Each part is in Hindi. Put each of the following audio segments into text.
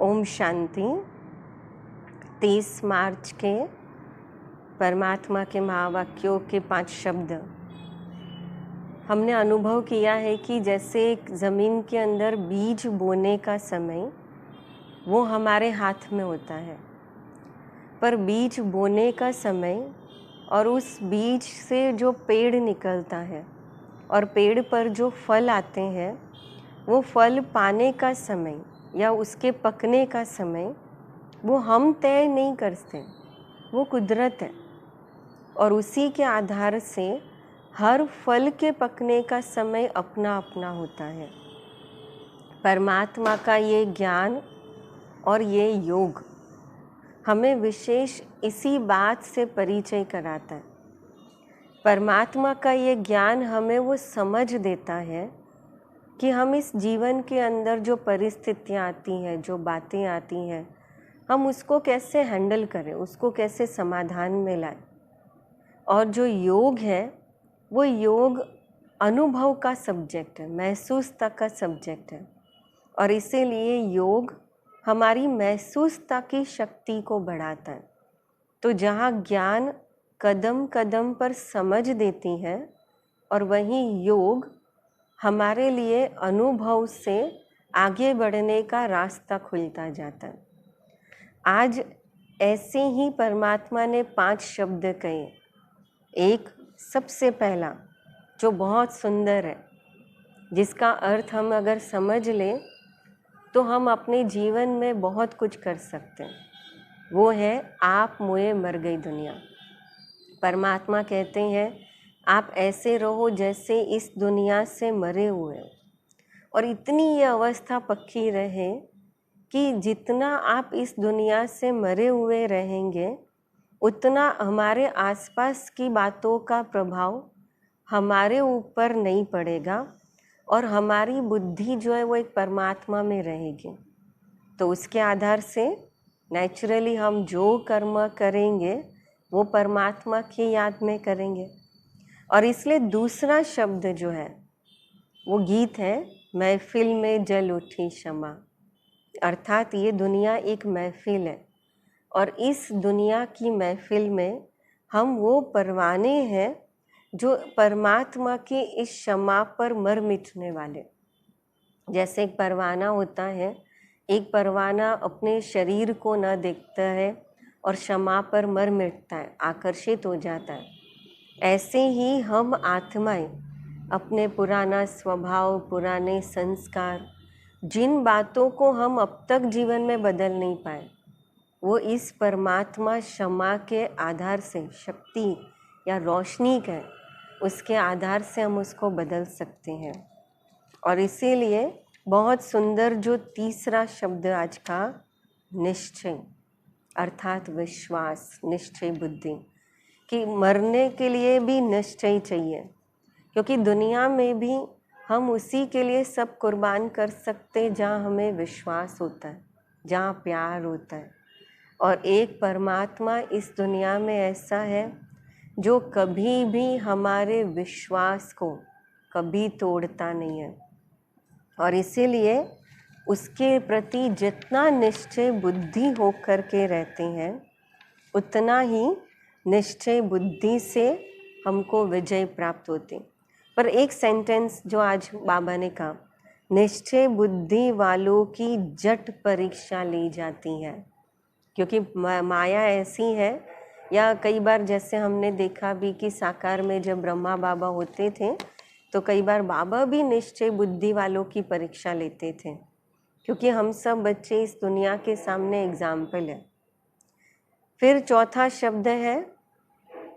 ओम शांति। 23 मार्च के परमात्मा के महावाक्यों के 5 शब्द हमने अनुभव किया है कि जैसे एक ज़मीन के अंदर बीज बोने का समय वो हमारे हाथ में होता है, पर बीज बोने का समय और उस बीज से जो पेड़ निकलता है और पेड़ पर जो फल आते हैं वो फल पाने का समय या उसके पकने का समय वो हम तय नहीं करते, वो कुदरत है। और उसी के आधार से हर फल के पकने का समय अपना अपना होता है। परमात्मा का ये ज्ञान और ये योग हमें विशेष इसी बात से परिचय कराता है। परमात्मा का ये ज्ञान हमें वो समझ देता है कि हम इस जीवन के अंदर जो परिस्थितियाँ आती हैं, जो बातें आती हैं, हम उसको कैसे हैंडल करें, उसको कैसे समाधान में लाएं। और जो योग है वो योग अनुभव का सब्जेक्ट है, महसूसता का सब्जेक्ट है। और इसीलिए योग हमारी महसूसता की शक्ति को बढ़ाता है। तो जहाँ ज्ञान कदम कदम पर समझ देती है और वहीं योग हमारे लिए अनुभव से आगे बढ़ने का रास्ता खुलता जाता है। आज ऐसे ही परमात्मा ने 5 शब्द कहे। एक सबसे पहला जो बहुत सुंदर है, जिसका अर्थ हम अगर समझ लें तो हम अपने जीवन में बहुत कुछ कर सकते हैं, वो है आप मुए मर गई दुनिया। परमात्मा कहते हैं आप ऐसे रहो जैसे इस दुनिया से मरे हुए हो, और इतनी ये अवस्था पक्की रहे कि जितना आप इस दुनिया से मरे हुए रहेंगे उतना हमारे आसपास की बातों का प्रभाव हमारे ऊपर नहीं पड़ेगा और हमारी बुद्धि जो है वो एक परमात्मा में रहेगी। तो उसके आधार से नेचुरली हम जो कर्म करेंगे वो परमात्मा की याद में करेंगे। और इसलिए दूसरा शब्द जो है वो गीत है, महफिल में जल उठी शमा। अर्थात ये दुनिया एक महफिल है और इस दुनिया की महफिल में हम वो परवाने हैं जो परमात्मा की इस क्षमा पर मर मिटने वाले। जैसे एक परवाना होता है, एक परवाना अपने शरीर को न देखता है और क्षमा पर मर मिटता है, आकर्षित हो जाता है। ऐसे ही हम आत्माएं अपने पुराना स्वभाव, पुराने संस्कार, जिन बातों को हम अब तक जीवन में बदल नहीं पाए, वो इस परमात्मा क्षमा के आधार से, शक्ति या रोशनी के उसके आधार से हम उसको बदल सकते हैं। और इसीलिए बहुत सुंदर जो तीसरा शब्द आज का, निश्चय, अर्थात विश्वास, निश्चय बुद्धि, कि मरने के लिए भी निश्चय चाहिए, क्योंकि दुनिया में भी हम उसी के लिए सब कुर्बान कर सकते जहाँ हमें विश्वास होता है, जहाँ प्यार होता है। और एक परमात्मा इस दुनिया में ऐसा है जो कभी भी हमारे विश्वास को कभी तोड़ता नहीं है। और इसीलिए उसके प्रति जितना निश्चय बुद्धि होकर के रहते हैं उतना ही निश्चय बुद्धि से हमको विजय प्राप्त होती। पर एक सेंटेंस जो आज बाबा ने कहा, निश्चय बुद्धि वालों की जट परीक्षा ली जाती है, क्योंकि माया ऐसी है। या कई बार जैसे हमने देखा भी कि साकार में जब ब्रह्मा बाबा होते थे तो कई बार बाबा भी निश्चय बुद्धि वालों की परीक्षा लेते थे, क्योंकि हम सब बच्चे इस दुनिया के सामने एग्जाम्पल है। फिर चौथा शब्द है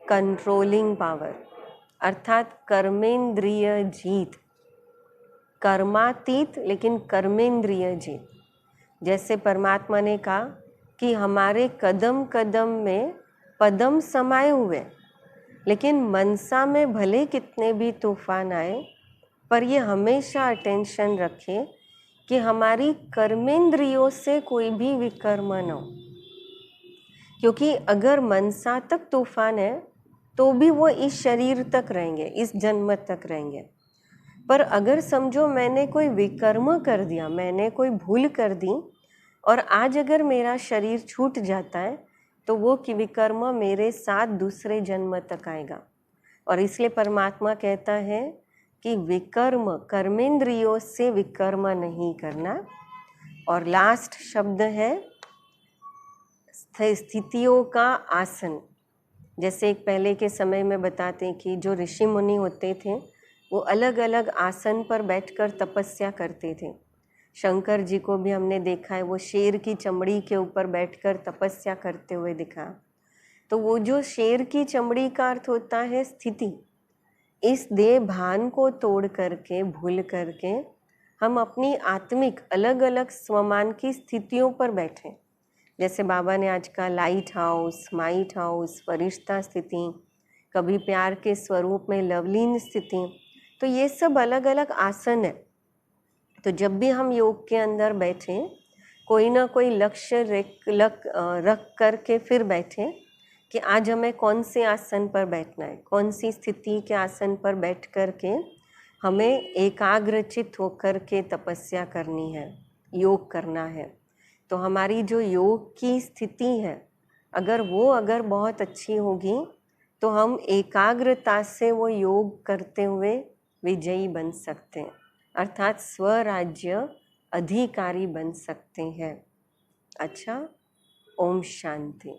कंट्रोलिंग पावर, अर्थात कर्मेंद्रिय जीत, कर्मातीत लेकिन कर्मेंद्रिय जीत। जैसे परमात्मा ने कहा कि हमारे कदम कदम में पदम समाये हुए, लेकिन मनसा में भले कितने भी तूफान आए, पर ये हमेशा अटेंशन रखे कि हमारी कर्मेंद्रियों से कोई भी विकर्म न हो। क्योंकि अगर मनसा तक तूफान है तो भी वो इस शरीर तक रहेंगे, इस जन्म तक रहेंगे। पर अगर समझो मैंने कोई विकर्म कर दिया, मैंने कोई भूल कर दी, और आज अगर मेरा शरीर छूट जाता है तो वो कि विकर्म मेरे साथ दूसरे जन्म तक आएगा। और इसलिए परमात्मा कहता है कि विकर्म, कर्मेंद्रियों से विकर्म नहीं करना। और लास्ट शब्द है स्थितियों का आसन। जैसे एक पहले के समय में बताते हैं कि जो ऋषि मुनि होते थे वो अलग अलग आसन पर बैठकर तपस्या करते थे। शंकर जी को भी हमने देखा है, वो शेर की चमड़ी के ऊपर बैठकर तपस्या करते हुए दिखा। तो वो जो शेर की चमड़ी का अर्थ होता है स्थिति। इस देह भान को तोड़ करके, भूल करके हम अपनी आत्मिक अलग अलग स्वमान की स्थितियों पर बैठें। जैसे बाबा ने आज का लाइट हाउस, माइट हाउस, फरिश्ता स्थिति, कभी प्यार के स्वरूप में लवलीन स्थिति, तो ये सब अलग अलग आसन है। तो जब भी हम योग के अंदर बैठें, कोई ना कोई लक्ष्य रख करके फिर बैठें कि आज हमें कौन से आसन पर बैठना है, कौन सी स्थिति के आसन पर बैठ करके हमें एकाग्रचित होकर के तपस्या करनी है, योग करना है। तो हमारी जो योग की स्थिति है, अगर बहुत अच्छी होगी तो हम एकाग्रता से वो योग करते हुए विजयी बन सकते हैं, अर्थात स्वराज्य अधिकारी बन सकते हैं। अच्छा, ओम शांति।